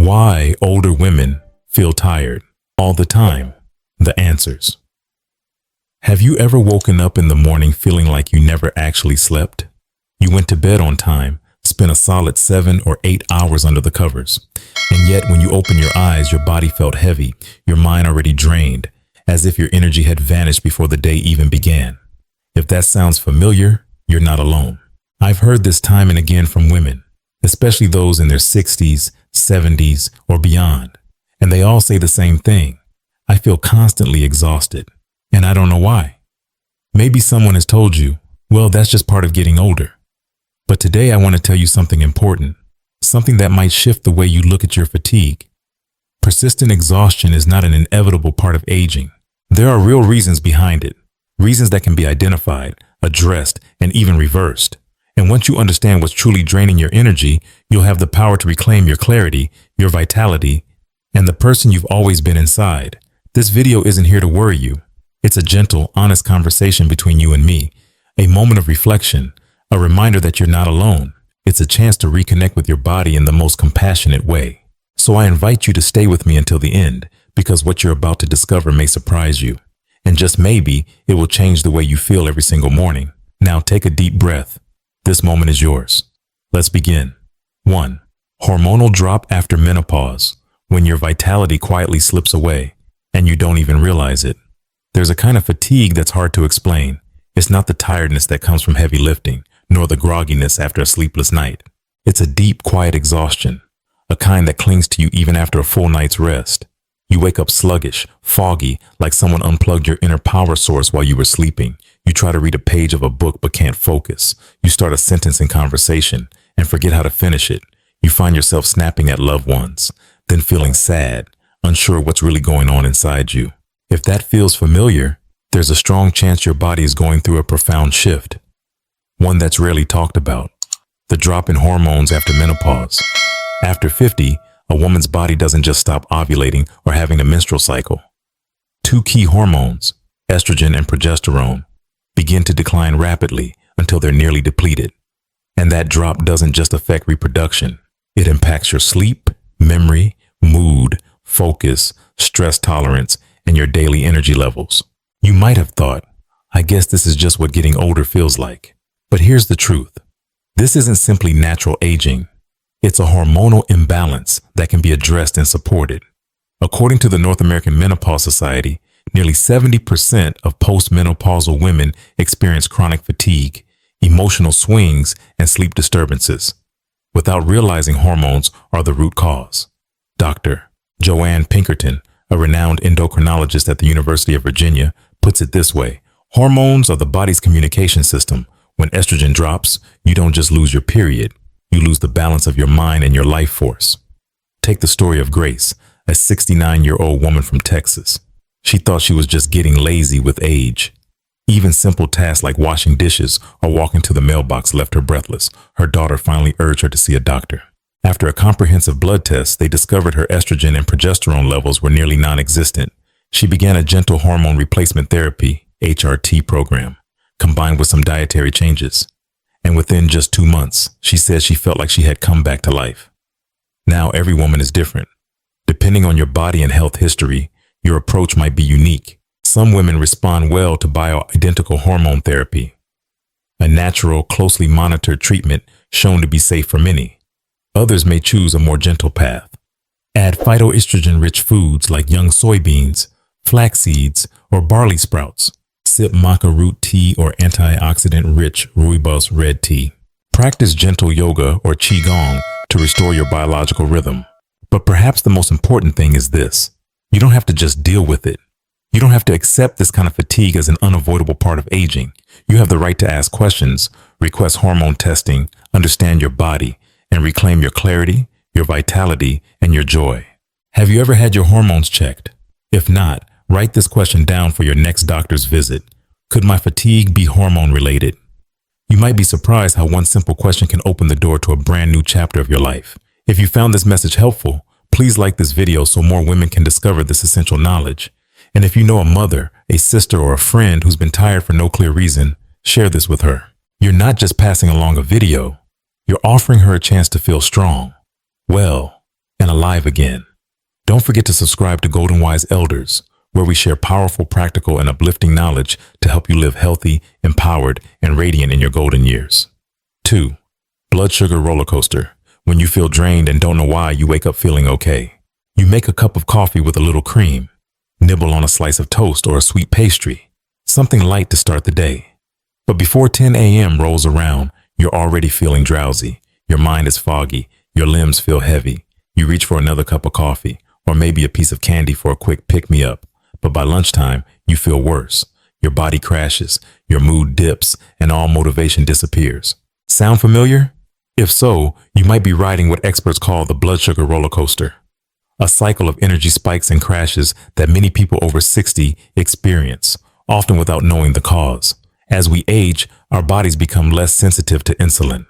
Why older women feel tired all the time. The answers. Have you ever woken up in the morning feeling like you never actually slept? You went to bed on time, spent a solid 7 or 8 hours under the covers, and yet when you opened your eyes, your body felt heavy, your mind already drained, as if your energy had vanished before the day even began. If that sounds familiar, you're not alone. I've heard this time and again from women, especially those in their 60s, 70s, or beyond, and they all say the same thing. I feel constantly exhausted, and I don't know why. Maybe someone has told you, well, that's just part of getting older. But today I want to tell you something important, something that might shift the way you look at your fatigue. Persistent exhaustion is not an inevitable part of aging. There are real reasons behind it, reasons that can be identified, addressed, and even reversed. And once you understand what's truly draining your energy, you'll have the power to reclaim your clarity, your vitality, and the person you've always been inside. This video isn't here to worry you. It's a gentle, honest conversation between you and me, a moment of reflection, a reminder that you're not alone. It's a chance to reconnect with your body in the most compassionate way. So I invite you to stay with me until the end, because what you're about to discover may surprise you. And just maybe, it will change the way you feel every single morning. Now take a deep breath. This moment is yours. Let's begin. 1. Hormonal drop after menopause, when your vitality quietly slips away, and you don't even realize it. There's a kind of fatigue that's hard to explain. It's not the tiredness that comes from heavy lifting, nor the grogginess after a sleepless night. It's a deep, quiet exhaustion, a kind that clings to you even after a full night's rest. You wake up sluggish, foggy, like someone unplugged your inner power source while you were sleeping. You try to read a page of a book but can't focus. You start a sentence in conversation and forget how to finish it. You find yourself snapping at loved ones, then feeling sad, unsure what's really going on inside you. If that feels familiar, there's a strong chance your body is going through a profound shift, one that's rarely talked about: the drop in hormones after menopause. After 50, a woman's body doesn't just stop ovulating or having a menstrual cycle. 2 key hormones, estrogen and progesterone, begin to decline rapidly until they're nearly depleted. And that drop doesn't just affect reproduction. It impacts your sleep, memory, mood, focus, stress tolerance, and your daily energy levels. You might have thought, I guess this is just what getting older feels like. But here's the truth. This isn't simply natural aging. It's a hormonal imbalance that can be addressed and supported. According to the North American Menopause Society, nearly 70% of postmenopausal women experience chronic fatigue, emotional swings, and sleep disturbances, without realizing hormones are the root cause. Dr. Joanne Pinkerton, a renowned endocrinologist at the University of Virginia, puts it this way: hormones are the body's communication system. When estrogen drops, you don't just lose your period, you lose the balance of your mind and your life force. Take the story of Grace, a 69-year-old woman from Texas. She thought she was just getting lazy with age. Even simple tasks like washing dishes or walking to the mailbox left her breathless. Her daughter finally urged her to see a doctor. After a comprehensive blood test, they discovered her estrogen and progesterone levels were nearly non-existent. She began a gentle hormone replacement therapy, HRT program, combined with some dietary changes. And within just 2 months, she said she felt like she had come back to life. Now every woman is different. Depending on your body and health history, your approach might be unique. Some women respond well to bioidentical hormone therapy, a natural, closely monitored treatment shown to be safe for many. Others may choose a more gentle path. Add phytoestrogen-rich foods like young soybeans, flax seeds, or barley sprouts. Sip maca root tea or antioxidant-rich rooibos red tea. Practice gentle yoga or qigong to restore your biological rhythm. But perhaps the most important thing is this: you don't have to just deal with it. You don't have to accept this kind of fatigue as an unavoidable part of aging. You have the right to ask questions, request hormone testing, understand your body, and reclaim your clarity, your vitality, and your joy. Have you ever had your hormones checked? If not, write this question down for your next doctor's visit. Could my fatigue be hormone related? You might be surprised how one simple question can open the door to a brand new chapter of your life. If you found this message helpful, please like this video so more women can discover this essential knowledge. And if you know a mother, a sister, or a friend who's been tired for no clear reason, share this with her. You're not just passing along a video, you're offering her a chance to feel strong, well, and alive again. Don't forget to subscribe to Golden Wise Elders, where we share powerful, practical, and uplifting knowledge to help you live healthy, empowered, and radiant in your golden years. 2. Blood sugar roller coaster. When you feel drained and don't know why, you wake up feeling okay. You make a cup of coffee with a little cream, nibble on a slice of toast or a sweet pastry, something light to start the day. But before 10 a.m. rolls around, you're already feeling drowsy. Your mind is foggy. Your limbs feel heavy. You reach for another cup of coffee or maybe a piece of candy for a quick pick-me-up. But by lunchtime, you feel worse. Your body crashes, your mood dips, and all motivation disappears. Sound familiar? If so, you might be riding what experts call the blood sugar roller coaster, a cycle of energy spikes and crashes that many people over 60 experience, often without knowing the cause. As we age, our bodies become less sensitive to insulin,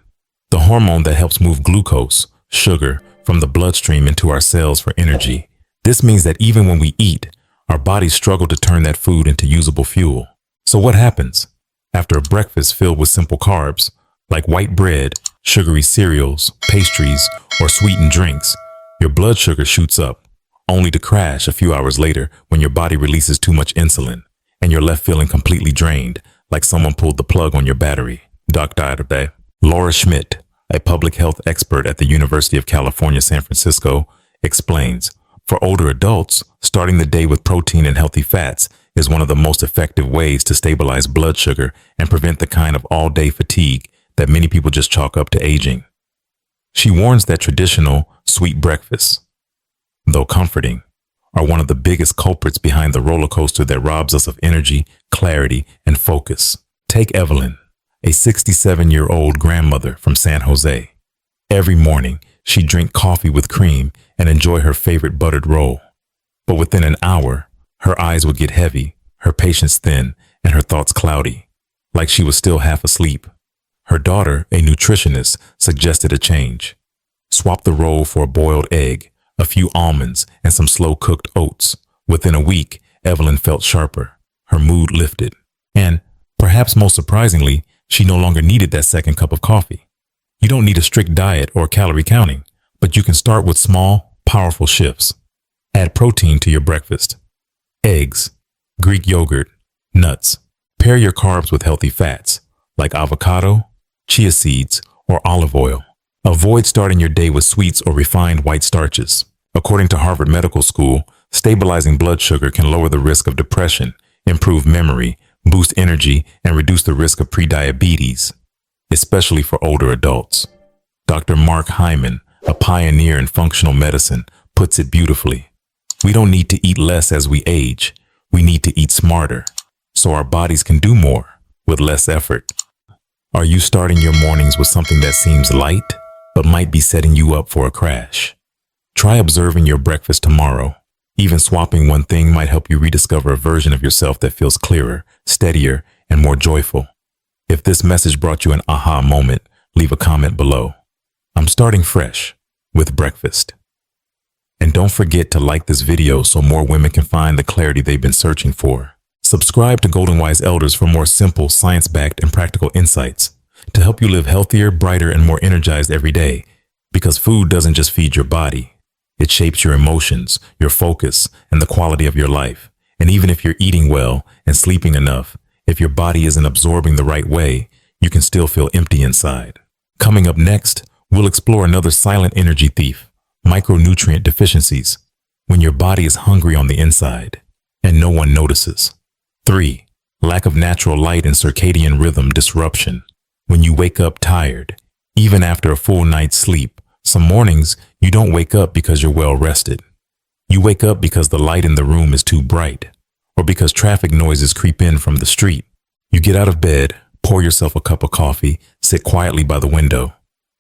the hormone that helps move glucose, sugar, from the bloodstream into our cells for energy. This means that even when we eat, our bodies struggle to turn that food into usable fuel. So what happens? After a breakfast filled with simple carbs, like white bread, sugary cereals, pastries, or sweetened drinks, your blood sugar shoots up, only to crash a few hours later when your body releases too much insulin, and you're left feeling completely drained, like someone pulled the plug on your battery. Dr. Laura Schmidt, a public health expert at the University of California, San Francisco, explains, for older adults, starting the day with protein and healthy fats is one of the most effective ways to stabilize blood sugar and prevent the kind of all-day fatigue that many people just chalk up to aging. She warns that traditional sweet breakfasts, though comforting, are one of the biggest culprits behind the roller coaster that robs us of energy, clarity, and focus. Take Evelyn, a 67-year-old grandmother from San Jose. Every morning, she'd drink coffee with cream and enjoy her favorite buttered roll. But within an hour, her eyes would get heavy, her patience thin, and her thoughts cloudy, like she was still half asleep. Her daughter, a nutritionist, suggested a change. Swap the roll for a boiled egg, a few almonds, and some slow-cooked oats. Within a week, Evelyn felt sharper. Her mood lifted. And, perhaps most surprisingly, she no longer needed that second cup of coffee. You don't need a strict diet or calorie counting, but you can start with small, powerful shifts. Add protein to your breakfast. Eggs, Greek yogurt, nuts. Pair your carbs with healthy fats, like avocado, chia seeds, or olive oil. Avoid starting your day with sweets or refined white starches. According to Harvard Medical School, stabilizing blood sugar can lower the risk of depression, improve memory, boost energy, and reduce the risk of prediabetes, especially for older adults. Dr. Mark Hyman, a pioneer in functional medicine, puts it beautifully. We don't need to eat less as we age. We need to eat smarter, so our bodies can do more with less effort. Are you starting your mornings with something that seems light, but might be setting you up for a crash? Try observing your breakfast tomorrow. Even swapping one thing might help you rediscover a version of yourself that feels clearer, steadier, and more joyful. If this message brought you an aha moment, leave a comment below. I'm starting fresh with breakfast. And don't forget to like this video so more women can find the clarity they've been searching for. Subscribe to Golden Wise Elders for more simple, science-backed, and practical insights to help you live healthier, brighter, and more energized every day. Because food doesn't just feed your body. It shapes your emotions, your focus, and the quality of your life. And even if you're eating well and sleeping enough, if your body isn't absorbing the right way, you can still feel empty inside. Coming up next, we'll explore another silent energy thief, micronutrient deficiencies, when your body is hungry on the inside and no one notices. 3. Lack of natural light and circadian rhythm disruption. When you wake up tired, even after a full night's sleep, some mornings you don't wake up because you're well rested. You wake up because the light in the room is too bright, or because traffic noises creep in from the street. You get out of bed, pour yourself a cup of coffee, sit quietly by the window,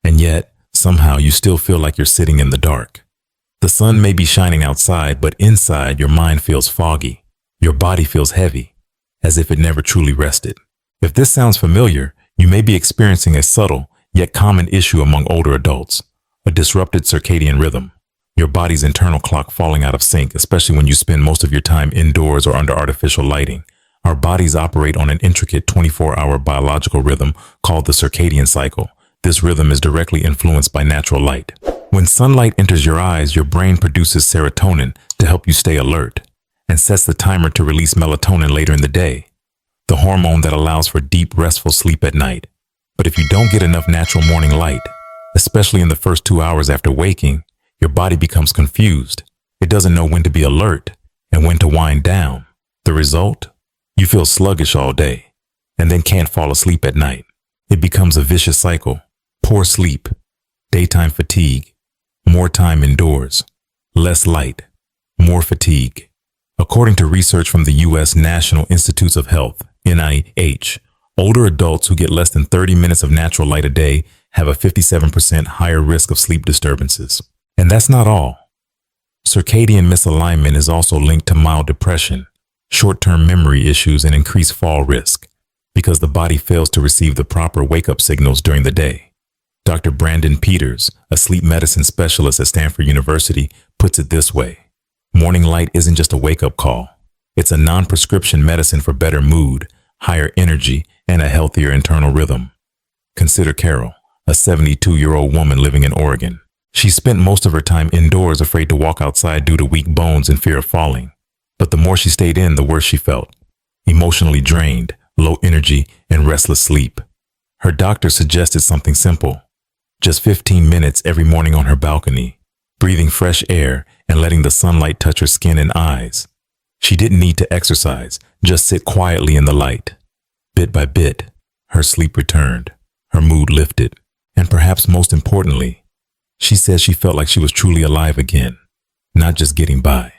and yet, somehow you still feel like you're sitting in the dark. The sun may be shining outside, but inside your mind feels foggy. Your body feels heavy, as if it never truly rested. If this sounds familiar, you may be experiencing a subtle yet common issue among older adults, a disrupted circadian rhythm, your body's internal clock falling out of sync, especially when you spend most of your time indoors or under artificial lighting. Our bodies operate on an intricate 24-hour biological rhythm called the circadian cycle This rhythm is directly influenced by natural light. When sunlight enters your eyes, your brain produces serotonin to help you stay alert and sets the timer to release melatonin later in the day, the hormone that allows for deep, restful sleep at night. But if you don't get enough natural morning light, especially in the first 2 hours after waking, your body becomes confused. It doesn't know when to be alert and when to wind down. The result? You feel sluggish all day and then can't fall asleep at night. It becomes a vicious cycle. Poor sleep, daytime fatigue, more time indoors, less light, more fatigue. According to research from the U.S. National Institutes of Health, NIH, older adults who get less than 30 minutes of natural light a day have a 57% higher risk of sleep disturbances. And that's not all. Circadian misalignment is also linked to mild depression, short-term memory issues, and increased fall risk because the body fails to receive the proper wake-up signals during the day. Dr. Brandon Peters, a sleep medicine specialist at Stanford University, puts it this way: morning light isn't just a wake-up call. It's a non-prescription medicine for better mood, higher energy, and a healthier internal rhythm. Consider Carol, a 72-year-old woman living in Oregon. She spent most of her time indoors, afraid to walk outside due to weak bones and fear of falling. But the more she stayed in, the worse she felt. Emotionally drained, low energy, and restless sleep. Her doctor suggested something simple. Just 15 minutes every morning on her balcony, breathing fresh air and letting the sunlight touch her skin and eyes. She didn't need to exercise, just sit quietly in the light. Bit by bit, her sleep returned, her mood lifted, and perhaps most importantly, she says she felt like she was truly alive again, not just getting by.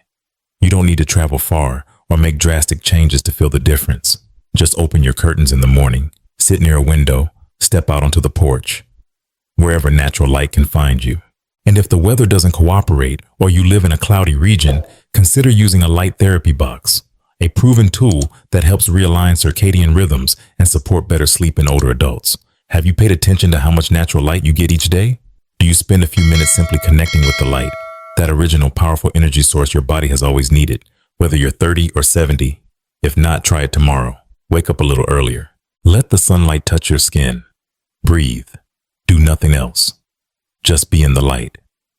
You don't need to travel far or make drastic changes to feel the difference. Just open your curtains in the morning, sit near a window, step out onto the porch, wherever natural light can find you. And if the weather doesn't cooperate or you live in a cloudy region, consider using a light therapy box, a proven tool that helps realign circadian rhythms and support better sleep in older adults. Have you paid attention to how much natural light you get each day? Do you spend a few minutes simply connecting with the light, that original powerful energy source your body has always needed, whether you're 30 or 70? If not, try it tomorrow. Wake up a little earlier. Let the sunlight touch your skin. Breathe. Do nothing else. Just be in the light.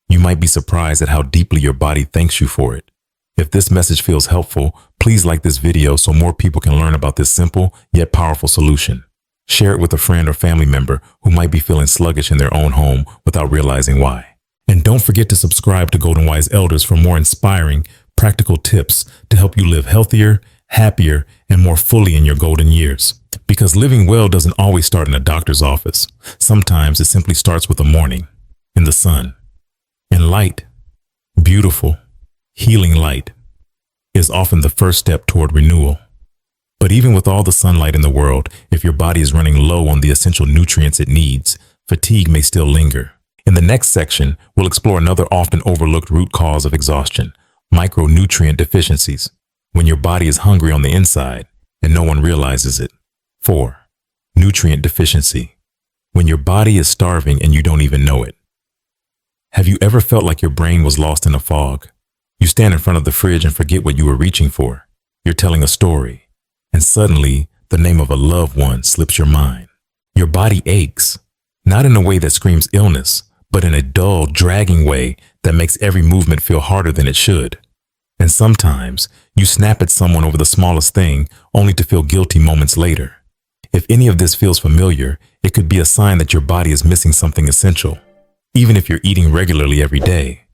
You might be surprised at how deeply your body thanks you for it. If this message feels helpful, please like this video so more people can learn about this simple yet powerful solution. Share it with a friend or family member who might be feeling sluggish in their own home without realizing why. And don't forget to subscribe to Golden Wise Elders for more inspiring, practical tips to help you live healthier, happier, and more fully in your golden years. Because living well doesn't always start in a doctor's office. Sometimes it simply starts with a morning, in the sun. And light, beautiful, healing light, is often the first step toward renewal. But even with all the sunlight in the world, if your body is running low on the essential nutrients it needs, fatigue may still linger. In the next section, we'll explore another often overlooked root cause of exhaustion: micronutrient deficiencies. When your body is hungry on the inside and no one realizes it. 4. Nutrient deficiency. When your body is starving and you don't even know it. Have you ever felt like your brain was lost in a fog? You stand in front of the fridge and forget what you were reaching for. You're telling a story, and suddenly the name of a loved one slips your mind. Your body aches, not in a way that screams illness, but in a dull, dragging way that makes every movement feel harder than it should. And sometimes you snap at someone over the smallest thing only to feel guilty moments later. If any of this feels familiar, it could be a sign that your body is missing something essential, even if you're eating regularly every day.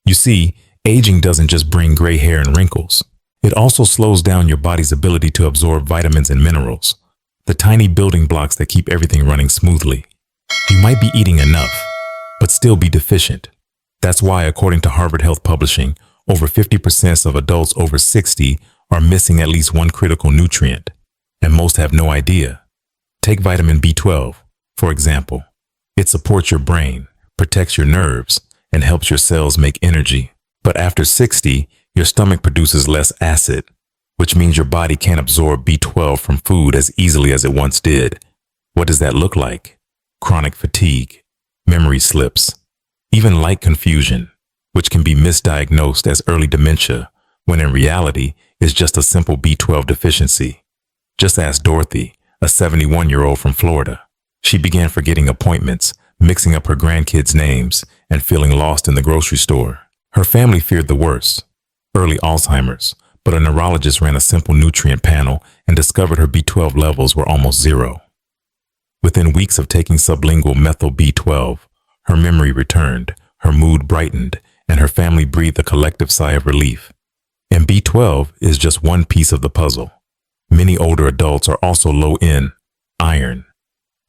You see, aging doesn't just bring gray hair and wrinkles. It also slows down your body's ability to absorb vitamins and minerals, the tiny building blocks that keep everything running smoothly. You might be eating enough, but still be deficient. That's why, according to Harvard Health Publishing, over 50% of adults over 60 are missing at least one critical nutrient, and most have no idea. Take vitamin B12, for example. It supports your brain, protects your nerves, and helps your cells make energy. But after 60, your stomach produces less acid, which means your body can't absorb B12 from food as easily as it once did. What does that look like? Chronic fatigue, memory slips, even light confusion, which can be misdiagnosed as early dementia, when in reality is just a simple B12 deficiency. Just ask Dorothy, a 71-year-old from Florida. She began forgetting appointments, mixing up her grandkids' names, and feeling lost in the grocery store. Her family feared the worst, early Alzheimer's, but a neurologist ran a simple nutrient panel and discovered her B12 levels were almost zero. Within weeks of taking sublingual methyl B12, her memory returned, her mood brightened, and her family breathed a collective sigh of relief. And B12 is just one piece of the puzzle. Many older adults are also low in iron,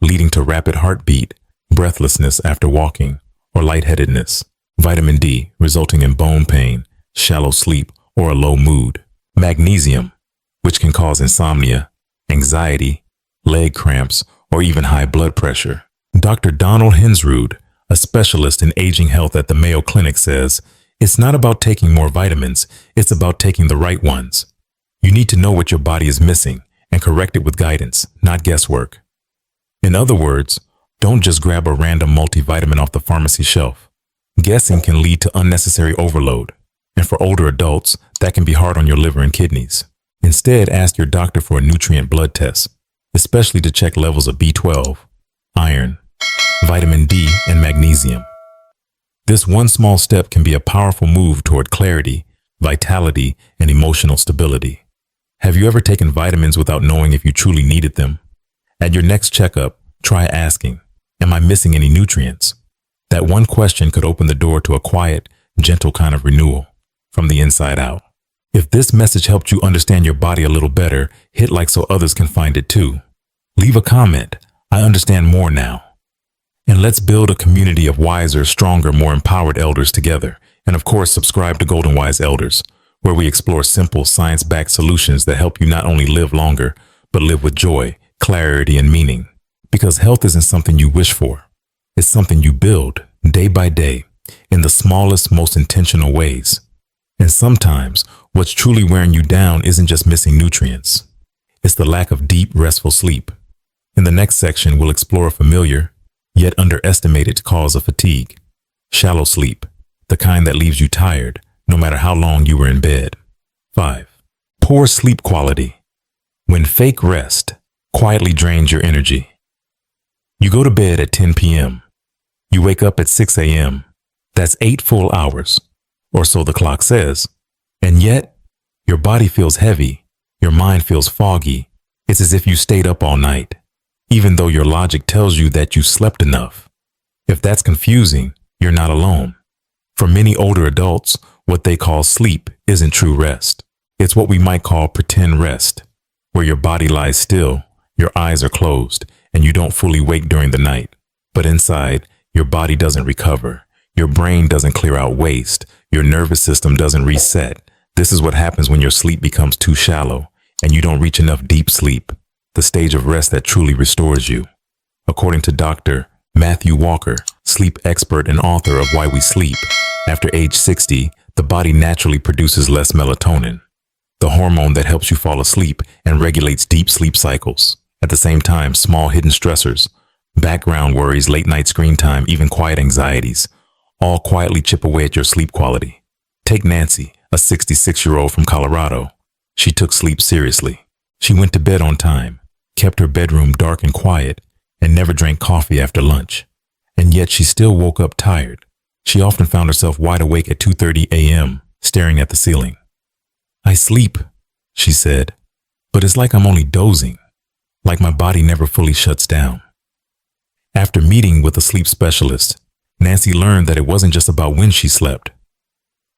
leading to rapid heartbeat, breathlessness after walking, or lightheadedness. Vitamin D, resulting in bone pain, shallow sleep, or a low mood. Magnesium, which can cause insomnia, anxiety, leg cramps, or even high blood pressure. Dr. Donald Hensrud, a specialist in aging health at the Mayo Clinic, says, "It's not about taking more vitamins, it's about taking the right ones. You need to know what your body is missing and correct it with guidance, not guesswork." In other words, don't just grab a random multivitamin off the pharmacy shelf. Guessing can lead to unnecessary overload, and for older adults, that can be hard on your liver and kidneys. Instead, ask your doctor for a nutrient blood test, especially to check levels of B12, iron, vitamin D, and magnesium. This one small step can be a powerful move toward clarity, vitality, and emotional stability. Have you ever taken vitamins without knowing if you truly needed them? At your next checkup, try asking, "Am I missing any nutrients?" That one question could open the door to a quiet, gentle kind of renewal from the inside out. If this message helped you understand your body a little better, hit like so others can find it too. Leave a comment. I understand more now. And let's build a community of wiser, stronger, more empowered elders together. And of course, subscribe to Golden Wise Elders, where we explore simple, science-backed solutions that help you not only live longer, but live with joy, clarity, and meaning. Because health isn't something you wish for. It's something you build day by day in the smallest, most intentional ways. And sometimes what's truly wearing you down isn't just missing nutrients. It's the lack of deep, restful sleep. In the next section, we'll explore a familiar, yet underestimated cause of fatigue. Shallow sleep, the kind that leaves you tired, no matter how long you were in bed. 5. Poor sleep quality. When fake rest quietly drains your energy. You go to bed at 10 p.m. You wake up at 6 a.m. That's 8 full hours, or so the clock says. And yet, your body feels heavy, your mind feels foggy. It's as if you stayed up all night, even though your logic tells you that you slept enough. If that's confusing, you're not alone. For many older adults, what they call sleep isn't true rest. It's what we might call pretend rest, where your body lies still, your eyes are closed, and you don't fully wake during the night. But inside, your body doesn't recover. Your brain doesn't clear out waste. Your nervous system doesn't reset. This is what happens when your sleep becomes too shallow and you don't reach enough deep sleep, the stage of rest that truly restores you. According to Dr. Matthew Walker, sleep expert and author of Why We Sleep, after age 60, the body naturally produces less melatonin, the hormone that helps you fall asleep and regulates deep sleep cycles. At the same time, small hidden stressors, background worries, late night screen time, even quiet anxieties, all quietly chip away at your sleep quality. Take Nancy, a 66-year-old from Colorado. She took sleep seriously. She went to bed on time, kept her bedroom dark and quiet, and never drank coffee after lunch. And yet she still woke up tired. She often found herself wide awake at 2:30 a.m., staring at the ceiling. "I sleep," she said, "but it's like I'm only dozing, like my body never fully shuts down." After meeting with a sleep specialist, Nancy learned that it wasn't just about when she slept,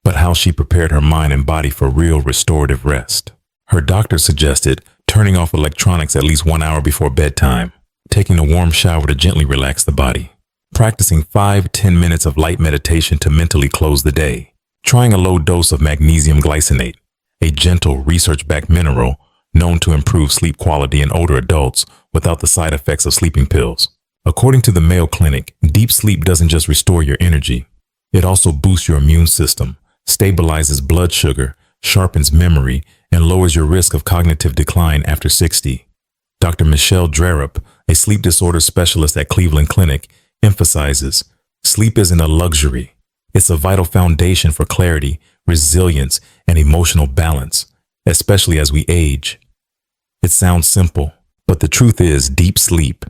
but how she prepared her mind and body for real restorative rest. Her doctor suggested turning off electronics at least 1 hour before bedtime, taking a warm shower to gently relax the body, practicing 5-10 minutes of light meditation to mentally close the day, trying a low dose of magnesium glycinate, a gentle research-backed mineral known to improve sleep quality in older adults without the side effects of sleeping pills. According to the Mayo Clinic, deep sleep doesn't just restore your energy. It also boosts your immune system, stabilizes blood sugar, sharpens memory, and lowers your risk of cognitive decline after 60. Dr. Michelle Drerup, a sleep disorder specialist at Cleveland Clinic, emphasizes sleep isn't a luxury. It's a vital foundation for clarity, resilience, and emotional balance, especially as we age. It sounds simple, but the truth is deep sleep,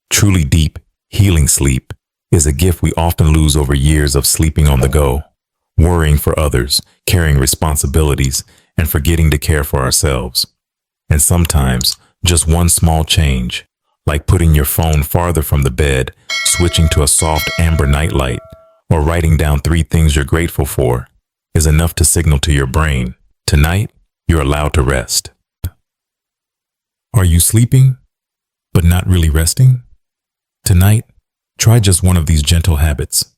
Truly deep, healing sleep is a gift we often lose over years of sleeping on the go, worrying for others, carrying responsibilities, and forgetting to care for ourselves. And sometimes, just one small change, like putting your phone farther from the bed, switching to a soft amber nightlight, or writing down 3 things you're grateful for, is enough to signal to your brain, tonight, you're allowed to rest. Are you sleeping, but not really resting? Tonight, try just one of these gentle habits.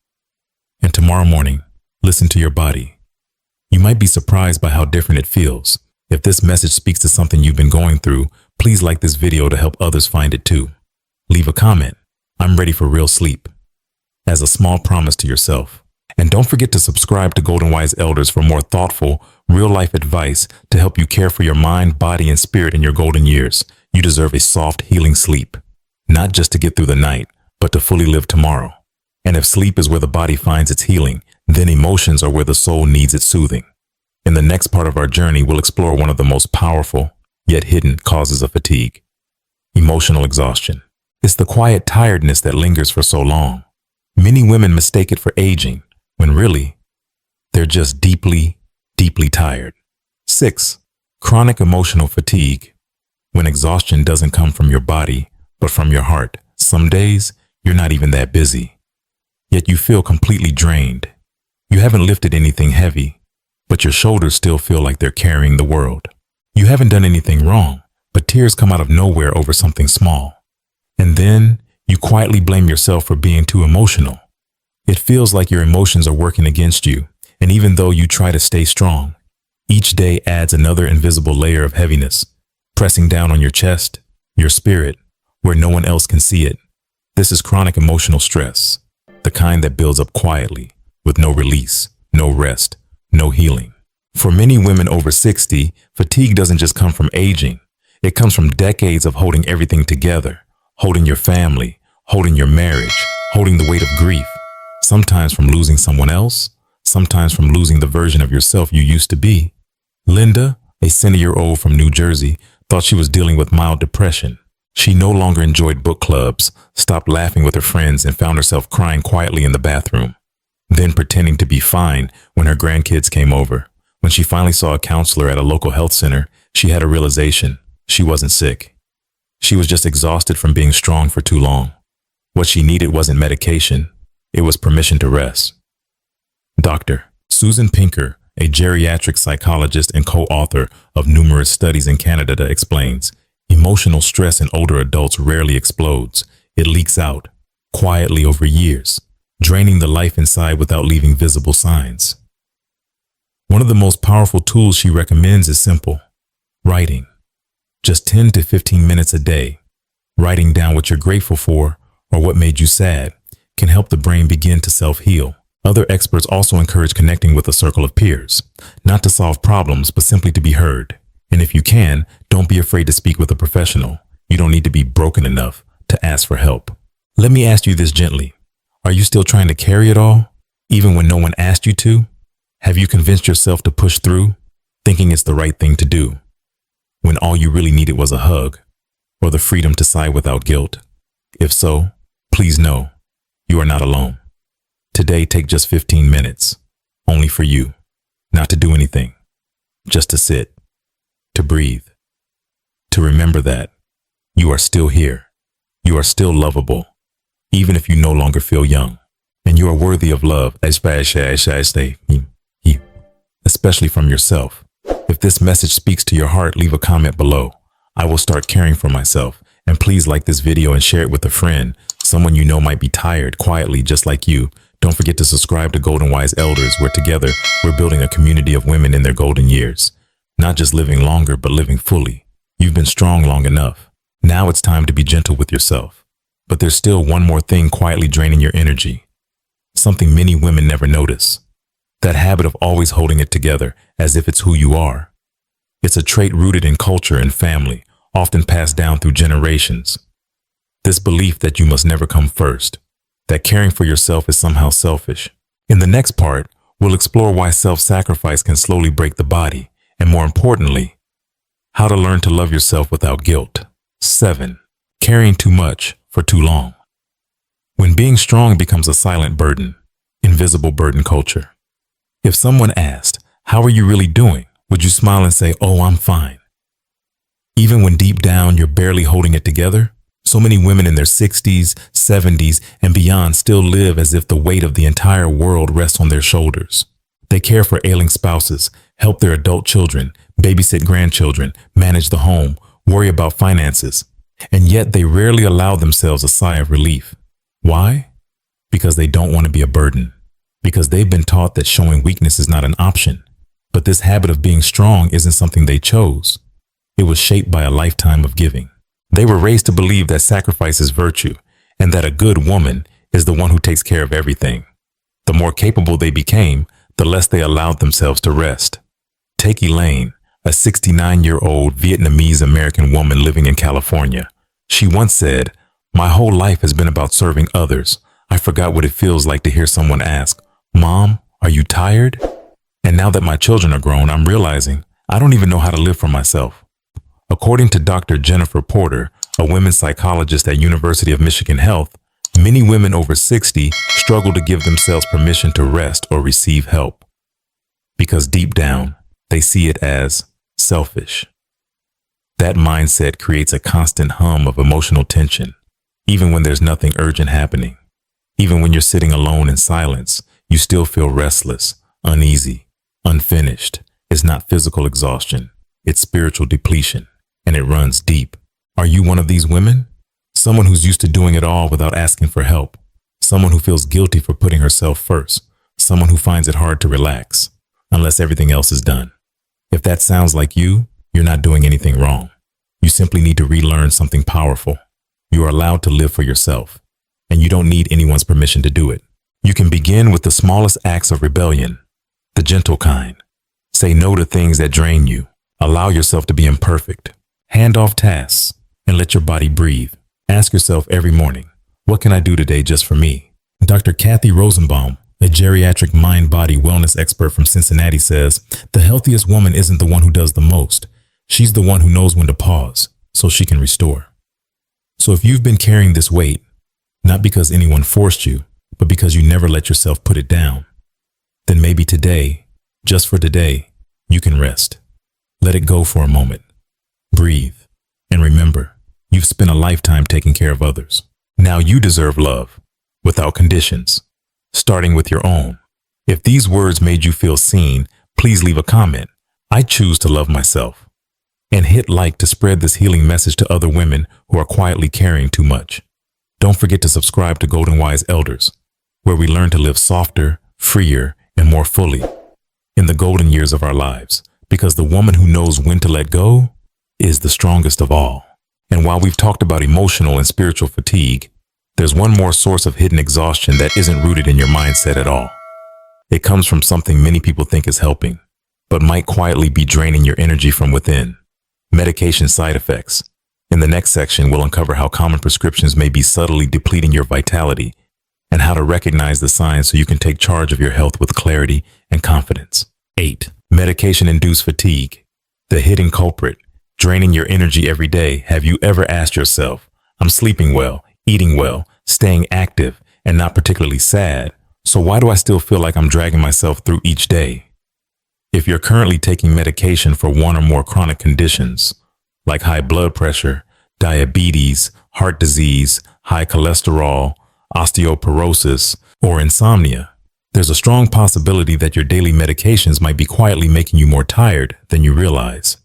And tomorrow morning, listen to your body. You might be surprised by how different it feels. If this message speaks to something you've been going through, please like this video to help others find it too. Leave a comment. I'm ready for real sleep, as a small promise to yourself. And don't forget to subscribe to Golden Wise Elders for more thoughtful, real-life advice to help you care for your mind, body, and spirit in your golden years. You deserve a soft, healing sleep, not just to get through the night, but to fully live tomorrow. And if sleep is where the body finds its healing, then emotions are where the soul needs its soothing. In the next part of our journey, we'll explore one of the most powerful, yet hidden causes of fatigue: emotional exhaustion. It's the quiet tiredness that lingers for so long. Many women mistake it for aging, when really, they're just deeply, deeply tired. 6. Chronic emotional fatigue. When exhaustion doesn't come from your body, but from your heart. Some days, you're not even that busy, yet you feel completely drained. You haven't lifted anything heavy, but your shoulders still feel like they're carrying the world. You haven't done anything wrong, but tears come out of nowhere over something small. And then, you quietly blame yourself for being too emotional. It feels like your emotions are working against you, and even though you try to stay strong, each day adds another invisible layer of heaviness, pressing down on your chest, your spirit, where no one else can see it. This is chronic emotional stress, the kind that builds up quietly, with no release, no rest, no healing. For many women over 60, fatigue doesn't just come from aging. It comes from decades of holding everything together, holding your family, holding your marriage, holding the weight of grief, sometimes from losing someone else, sometimes from losing the version of yourself you used to be. Linda, a 70-year-old from New Jersey, thought she was dealing with mild depression. She no longer enjoyed book clubs, stopped laughing with her friends, and found herself crying quietly in the bathroom, then pretending to be fine when her grandkids came over. When she finally saw a counselor at a local health center, she had a realization: she wasn't sick. She was just exhausted from being strong for too long. What she needed wasn't medication, it was permission to rest. Dr. Susan Pinker, a geriatric psychologist and co-author of numerous studies in Canada, explains, emotional stress in older adults rarely explodes. It leaks out, quietly over years, draining the life inside without leaving visible signs. One of the most powerful tools she recommends is simple: writing. Just 10 to 15 minutes a day. Writing down what you're grateful for or what made you sad can help the brain begin to self-heal. Other experts also encourage connecting with a circle of peers, not to solve problems, but simply to be heard. And if you can, don't be afraid to speak with a professional. You don't need to be broken enough to ask for help. Let me ask you this gently. Are you still trying to carry it all, even when no one asked you to? Have you convinced yourself to push through, thinking it's the right thing to do, when all you really needed was a hug or the freedom to sigh without guilt? If so, please know you are not alone. Today, take just 15 minutes, only for you, not to do anything, just to sit, to breathe, to remember that you are still here. You are still lovable, even if you no longer feel young, and you are worthy of love, especially from yourself. If this message speaks to your heart, leave a comment below. I will start caring for myself. And please like this video and share it with a friend, someone you know might be tired quietly just like you. Don't forget to subscribe to Golden Wise Elders, where together we're building a community of women in their golden years. Not just living longer, but living fully. You've been strong long enough. Now it's time to be gentle with yourself. But there's still one more thing quietly draining your energy. Something many women never notice. That habit of always holding it together as if it's who you are. It's a trait rooted in culture and family, often passed down through generations. This belief that you must never come first, that caring for yourself is somehow selfish. In the next part, we'll explore why self-sacrifice can slowly break the body, and more importantly, how to learn to love yourself without guilt. 7. Caring too much for for too long. When being strong becomes a silent burden, invisible burden culture. If someone asked, "How are you really doing?" would you smile and say, "Oh, I'm fine"? Even when deep down you're barely holding it together? So many women in their 60s, 70s, and beyond still live as if the weight of the entire world rests on their shoulders. They care for ailing spouses, help their adult children, babysit grandchildren, manage the home, worry about finances, and yet they rarely allow themselves a sigh of relief. Why? Because they don't want to be a burden. Because they've been taught that showing weakness is not an option. But this habit of being strong isn't something they chose. It was shaped by a lifetime of giving. They were raised to believe that sacrifice is virtue and that a good woman is the one who takes care of everything. The more capable they became, the less they allowed themselves to rest. Take Elaine, a 69-year-old Vietnamese American woman living in California. She once said, "My whole life has been about serving others. I forgot what it feels like to hear someone ask, 'Mom, are you tired?' And now that my children are grown, I'm realizing I don't even know how to live for myself." According to Dr. Jennifer Porter, a women's psychologist at University of Michigan Health, many women over 60 struggle to give themselves permission to rest or receive help. Because deep down, they see it as selfish. That mindset creates a constant hum of emotional tension, even when there's nothing urgent happening. Even when you're sitting alone in silence, you still feel restless, uneasy, unfinished. It's not physical exhaustion, it's spiritual depletion, and it runs deep. Are you one of these women? Someone who's used to doing it all without asking for help. Someone who feels guilty for putting herself first. Someone who finds it hard to relax, unless everything else is done. If that sounds like you, you're not doing anything wrong. You simply need to relearn something powerful. You are allowed to live for yourself, and you don't need anyone's permission to do it. You can begin with the smallest acts of rebellion, the gentle kind. Say no to things that drain you. Allow yourself to be imperfect. Hand off tasks and let your body breathe. Ask yourself every morning, what can I do today just for me? Dr. Kathy Rosenbaum, a geriatric mind-body wellness expert from Cincinnati, says, the healthiest woman isn't the one who does the most. She's the one who knows when to pause so she can restore. So if you've been carrying this weight, not because anyone forced you, but because you never let yourself put it down, then maybe today, just for today, you can rest. Let it go for a moment. Breathe. And remember, you've spent a lifetime taking care of others. Now you deserve love, without conditions, starting with your own. If these words made you feel seen, please leave a comment. I choose to love myself. And hit like to spread this healing message to other women who are quietly carrying too much. Don't forget to subscribe to Golden Wise Elders, where we learn to live softer, freer, and more fully in the golden years of our lives, because the woman who knows when to let go is the strongest of all. And while we've talked about emotional and spiritual fatigue, there's one more source of hidden exhaustion that isn't rooted in your mindset at all. It comes from something many people think is helping, but might quietly be draining your energy from within. Medication side effects. In the next section, we'll uncover how common prescriptions may be subtly depleting your vitality and how to recognize the signs so you can take charge of your health with clarity and confidence. 8. Medication-induced fatigue. The hidden culprit, draining your energy every day. Have you ever asked yourself, I'm sleeping well, eating well, staying active, and not particularly sad, so why do I still feel like I'm dragging myself through each day? If you're currently taking medication for one or more chronic conditions, like high blood pressure, diabetes, heart disease, high cholesterol, osteoporosis, or insomnia, there's a strong possibility that your daily medications might be quietly making you more tired than you realize.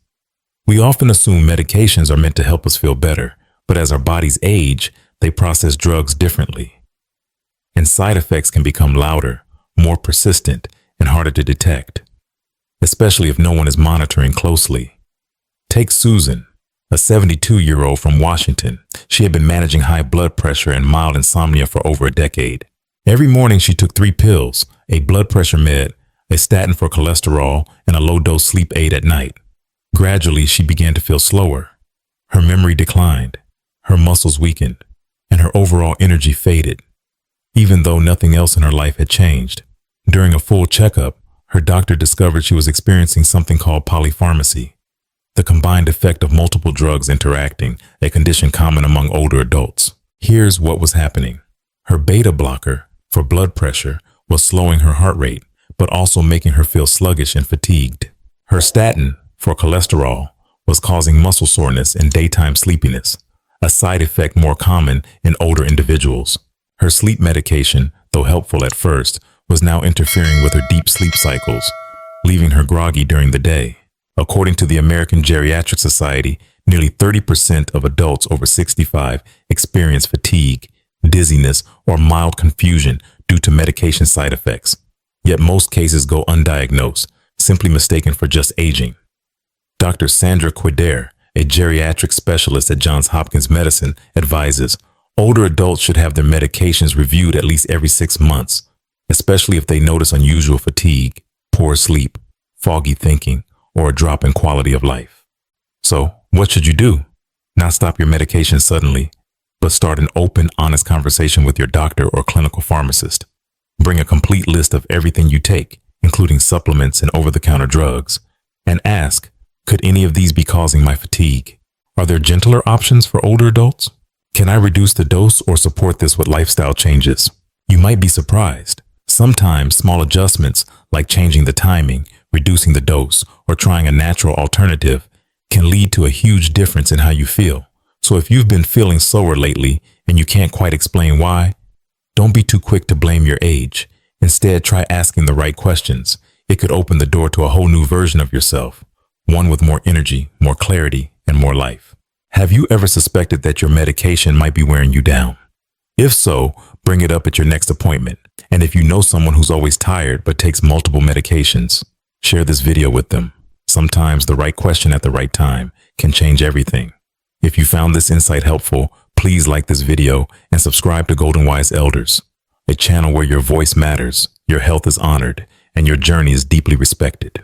We often assume medications are meant to help us feel better, but as our bodies age, they process drugs differently. And side effects can become louder, more persistent, and harder to detect, especially if no one is monitoring closely. Take Susan, a 72-year-old from Washington. She had been managing high blood pressure and mild insomnia for over a decade. Every morning she took 3 pills, a blood pressure med, a statin for cholesterol, and a low-dose sleep aid at night. Gradually, she began to feel slower. Her memory declined, her muscles weakened, and her overall energy faded, even though nothing else in her life had changed. During a full checkup, her doctor discovered she was experiencing something called polypharmacy, the combined effect of multiple drugs interacting, a condition common among older adults. Here's what was happening. Her beta blocker for blood pressure was slowing her heart rate, but also making her feel sluggish and fatigued. Her statin for cholesterol was causing muscle soreness and daytime sleepiness, a side effect more common in older individuals. Her sleep medication, though helpful at first, was now interfering with her deep sleep cycles, leaving her groggy during the day. According to the American Geriatric Society, nearly 30% of adults over 65 experience fatigue, dizziness, or mild confusion due to medication side effects. Yet most cases go undiagnosed, simply mistaken for just aging. Dr. Sandra Quider, a geriatric specialist at Johns Hopkins Medicine, advises older adults should have their medications reviewed at least every 6 months, especially if they notice unusual fatigue, poor sleep, foggy thinking, or a drop in quality of life. So, what should you do? Not stop your medication suddenly, but start an open, honest conversation with your doctor or clinical pharmacist. Bring a complete list of everything you take, including supplements and over-the-counter drugs, and ask, could any of these be causing my fatigue? Are there gentler options for older adults? Can I reduce the dose or support this with lifestyle changes? You might be surprised. Sometimes small adjustments, like changing the timing, reducing the dose, or trying a natural alternative, can lead to a huge difference in how you feel. So if you've been feeling slower lately and you can't quite explain why, don't be too quick to blame your age. Instead, try asking the right questions. It could open the door to a whole new version of yourself, one with more energy, more clarity, and more life. Have you ever suspected that your medication might be wearing you down? If so, bring it up at your next appointment. And if you know someone who's always tired but takes multiple medications, share this video with them. Sometimes the right question at the right time can change everything. If you found this insight helpful, please like this video and subscribe to Golden Wise Elders, a channel where your voice matters, your health is honored, and your journey is deeply respected.